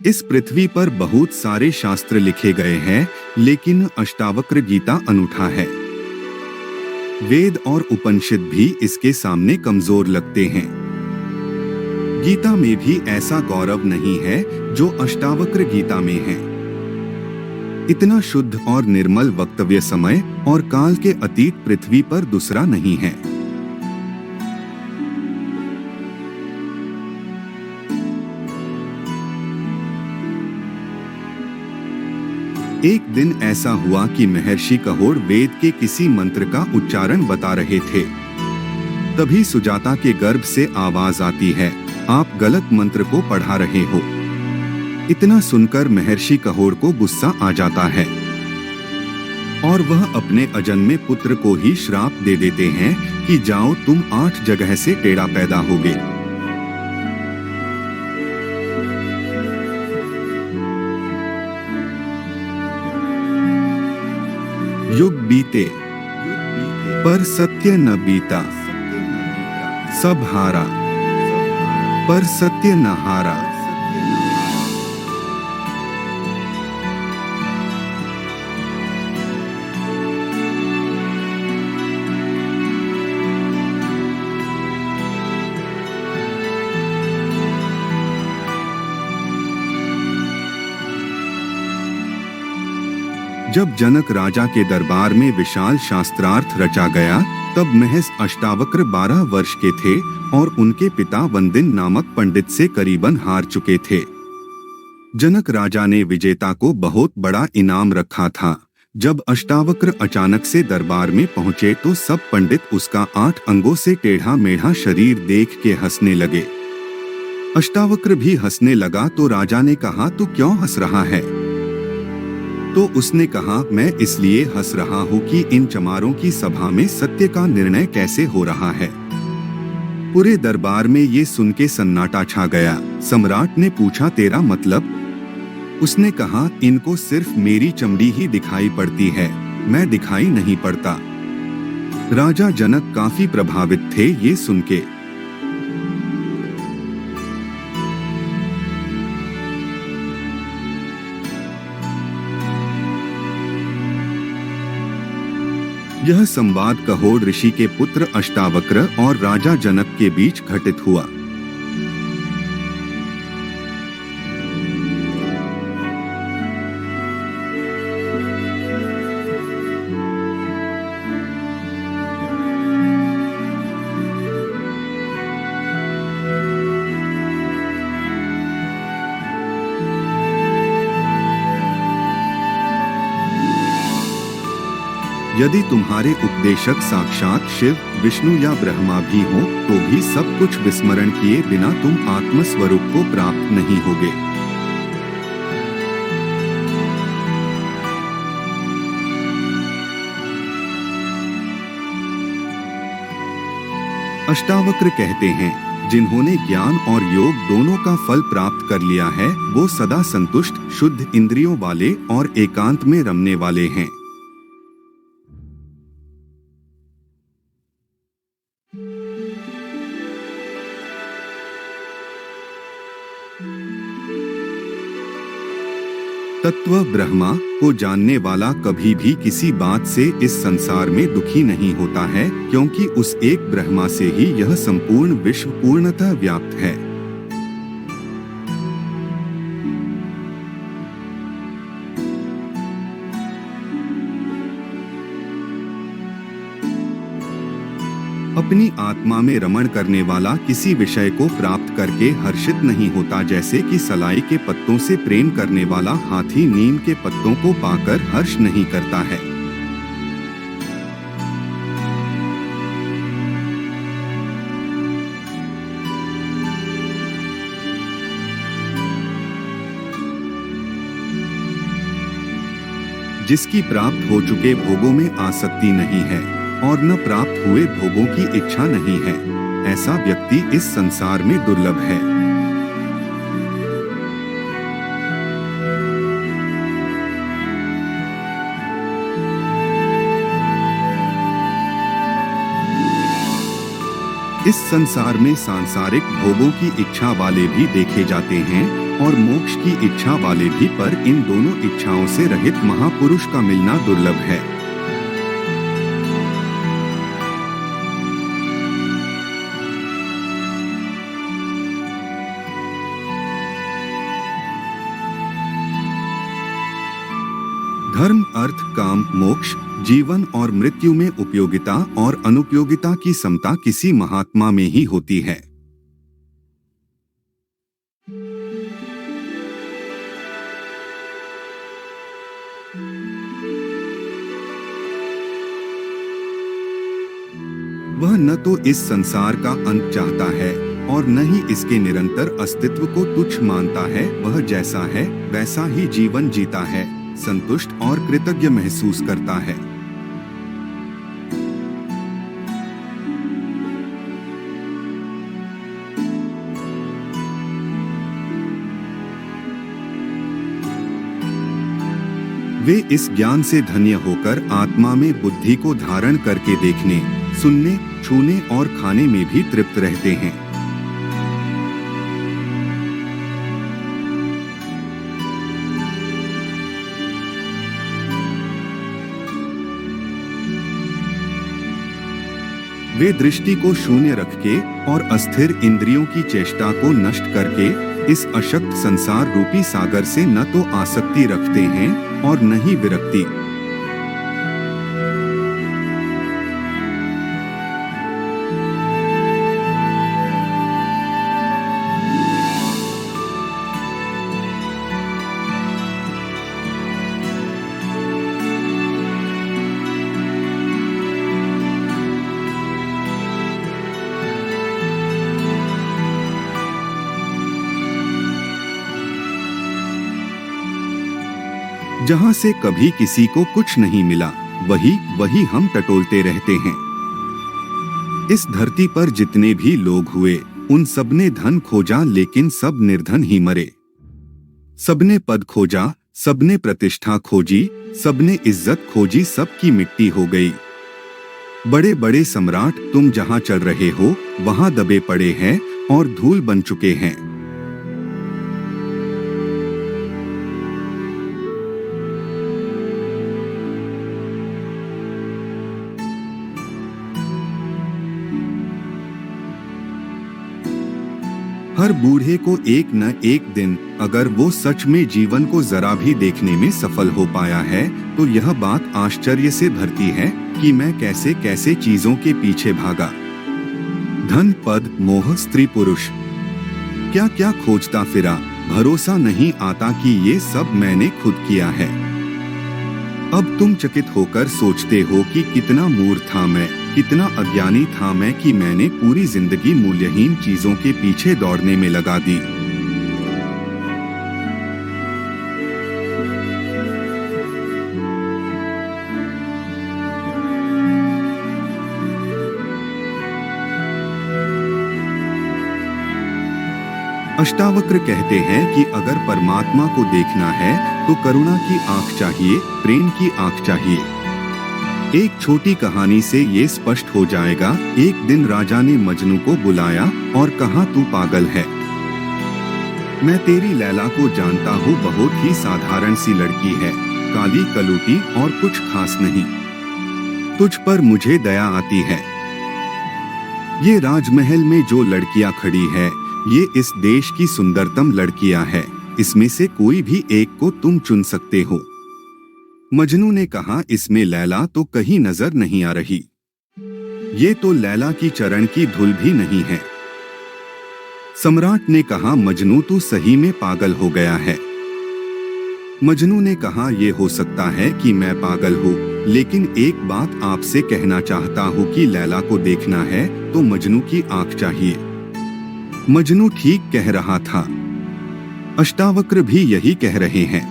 इस पृथ्वी पर बहुत सारे शास्त्र लिखे गए हैं, लेकिन अष्टावक्र गीता अनूठा है। वेद और उपनिषद भी इसके सामने कमजोर लगते हैं। गीता में भी ऐसा गौरव नहीं है जो अष्टावक्र गीता में है। इतना शुद्ध और निर्मल वक्तव्य समय और काल के अतीत पृथ्वी पर दूसरा नहीं है। एक दिन ऐसा हुआ कि महर्षि कहोड़ वेद के किसी मंत्र का उच्चारण बता रहे थे। तभी सुजाता के गर्भ से आवाज आती है, आप गलत मंत्र को पढ़ा रहे हो। इतना सुनकर महर्षि कहोड़ को गुस्सा आ जाता है और वह अपने अजन्मे पुत्र को ही श्राप दे देते हैं कि जाओ तुम 8 जगह से टेढ़ा पैदा होगे। युग बीते पर सत्य न बीता, सब हारा पर सत्य न हारा। जब जनक राजा के दरबार में विशाल शास्त्रार्थ रचा गया, तब महज अष्टावक्र 12 वर्ष के थे और उनके पिता वंदिन नामक पंडित से करीबन हार चुके थे। जनक राजा ने विजेता को बहुत बड़ा इनाम रखा था। जब अष्टावक्र अचानक से दरबार में पहुंचे तो सब पंडित उसका 8 अंगों से टेढ़ा मेढ़ा शरीर देख के हंसने लगे। अष्टावक्र भी हंसने लगा तो राजा ने कहा, तू क्यों हंस रहा है? तो उसने कहा, मैं इसलिए हंस रहा हूँ कि इन चमारों की सभा में सत्य का निर्णय कैसे हो रहा है। पूरे दरबार में ये सुन के सन्नाटा छा गया। सम्राट ने पूछा, तेरा मतलब? उसने कहा, इनको सिर्फ मेरी चमड़ी ही दिखाई पड़ती है, मैं दिखाई नहीं पड़ता। राजा जनक काफी प्रभावित थे ये सुन के। यह संवाद कहोड़ ऋषि के पुत्र अष्टावक्र और राजा जनक के बीच घटित हुआ। यदि तुम्हारे उपदेशक साक्षात शिव, विष्णु या ब्रह्मा भी हो, तो भी सब कुछ विस्मरण किए बिना तुम आत्मस्वरूप को प्राप्त नहीं होगे। अष्टावक्र कहते हैं, जिन्होंने ज्ञान और योग दोनों का फल प्राप्त कर लिया है, वो सदा संतुष्ट, शुद्ध इंद्रियों वाले और एकांत में रमने वाले हैं। तत्व ब्रह्मा को जानने वाला कभी भी किसी बात से इस संसार में दुखी नहीं होता है, क्योंकि उस एक ब्रह्मा से ही यह संपूर्ण विश्व पूर्णतः व्याप्त है। अपनी आत्मा में रमण करने वाला किसी विषय को प्राप्त करके हर्षित नहीं होता, जैसे कि सलाई के पत्तों से प्रेम करने वाला हाथी नीम के पत्तों को पाकर हर्ष नहीं करता है। जिसकी प्राप्त हो चुके भोगों में आसक्ति नहीं है और न प्राप्त हुए भोगों की इच्छा नहीं है, ऐसा व्यक्ति इस संसार में दुर्लभ है। इस संसार में सांसारिक भोगों की इच्छा वाले भी देखे जाते हैं, और मोक्ष की इच्छा वाले भी, पर इन दोनों इच्छाओं से रहित महापुरुष का मिलना दुर्लभ है। धर्म, अर्थ, काम, मोक्ष, जीवन और मृत्यु में उपयोगिता और अनुपयोगिता की समता किसी महात्मा में ही होती है। वह न तो इस संसार का अंत चाहता है और न ही इसके निरंतर अस्तित्व को तुच्छ मानता है। वह जैसा है वैसा ही जीवन जीता है, संतुष्ट और कृतज्ञ महसूस करता है। वे इस ज्ञान से धन्य होकर आत्मा में बुद्धि को धारण करके देखने, सुनने, छूने और खाने में भी तृप्त रहते हैं। वे दृष्टि को शून्य रख के और अस्थिर इंद्रियों की चेष्टा को नष्ट करके इस अशक्त संसार रूपी सागर से न तो आसक्ति रखते हैं और न ही विरक्ति। जहां से कभी किसी को कुछ नहीं मिला, वही हम टटोलते रहते हैं। इस धरती पर जितने भी लोग हुए, उन सबने धन खोजा लेकिन सब निर्धन ही मरे। सबने पद खोजा, सबने प्रतिष्ठा खोजी, सबने इज्जत खोजी, सबकी मिट्टी हो गई। बड़े बड़े सम्राट तुम जहां चल रहे हो वहां दबे पड़े हैं और धूल बन चुके हैं। हर बूढ़े को एक न एक दिन, अगर वो सच में जीवन को जरा भी देखने में सफल हो पाया है, तो यह बात आश्चर्य से भरती है कि मैं कैसे कैसे चीजों के पीछे भागा। धन, पद, मोह, स्त्री, पुरुष, क्या क्या खोजता फिरा। भरोसा नहीं आता कि ये सब मैंने खुद किया है। अब तुम चकित होकर सोचते हो कि कितना मूर्ख था मैं, कितना अज्ञानी था मैं कि मैंने पूरी जिंदगी मूल्यहीन चीजों के पीछे दौड़ने में लगा दी। अष्टावक्र कहते हैं कि अगर परमात्मा को देखना है तो करुणा की आंख चाहिए, प्रेम की आंख चाहिए। एक छोटी कहानी से ये स्पष्ट हो जाएगा। एक दिन राजा ने मजनू को बुलाया और कहा, तू पागल है। मैं तेरी लैला को जानता हूँ, बहुत ही साधारण सी लड़की है, काली कलूटी और कुछ खास नहीं। तुझ पर मुझे दया आती है। ये राजमहल में जो लड़कियां खड़ी है, ये इस देश की सुंदरतम लड़कियां हैं। इसमें से कोई भी एक को तुम चुन सकते हो। मजनू ने कहा, इसमें लैला तो कहीं नजर नहीं आ रही। ये तो लैला की चरण की धूल भी नहीं है। सम्राट ने कहा, मजनू तू सही में पागल हो गया है। मजनू ने कहा, ये हो सकता है कि मैं पागल हूँ, लेकिन एक बात आपसे कहना चाहता हूँ कि लैला को देखना है तो मजनू की आंख चाहिए। मजनू ठीक कह रहा था। अष्टावक्र भी यही कह रहे हैं।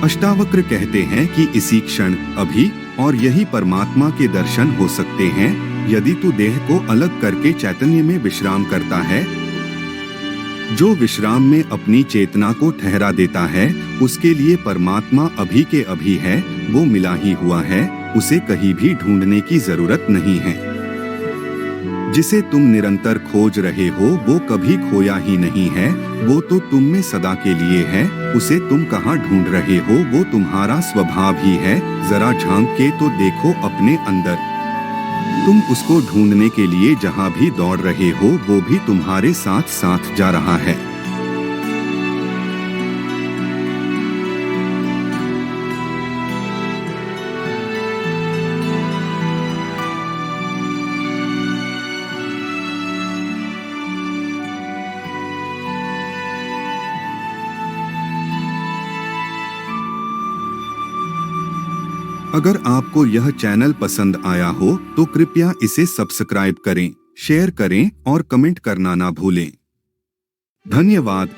अष्टावक्र कहते हैं कि इसी क्षण, अभी और यही परमात्मा के दर्शन हो सकते हैं, यदि तू देह को अलग करके चैतन्य में विश्राम करता है। जो विश्राम में अपनी चेतना को ठहरा देता है, उसके लिए परमात्मा अभी के अभी है, वो मिला ही हुआ है, उसे कहीं भी ढूंढने की जरूरत नहीं है। जिसे तुम निरंतर खोज रहे हो वो कभी खोया ही नहीं है, वो तो तुम में सदा के लिए है। उसे तुम कहाँ ढूंढ रहे हो, वो तुम्हारा स्वभाव ही है। जरा झांक के तो देखो अपने अंदर। तुम उसको ढूंढने के लिए जहाँ भी दौड़ रहे हो वो भी तुम्हारे साथ साथ जा रहा है। अगर आपको यह चैनल पसंद आया हो तो कृपया इसे सब्सक्राइब करें, शेयर करें और कमेंट करना ना भूलें। धन्यवाद।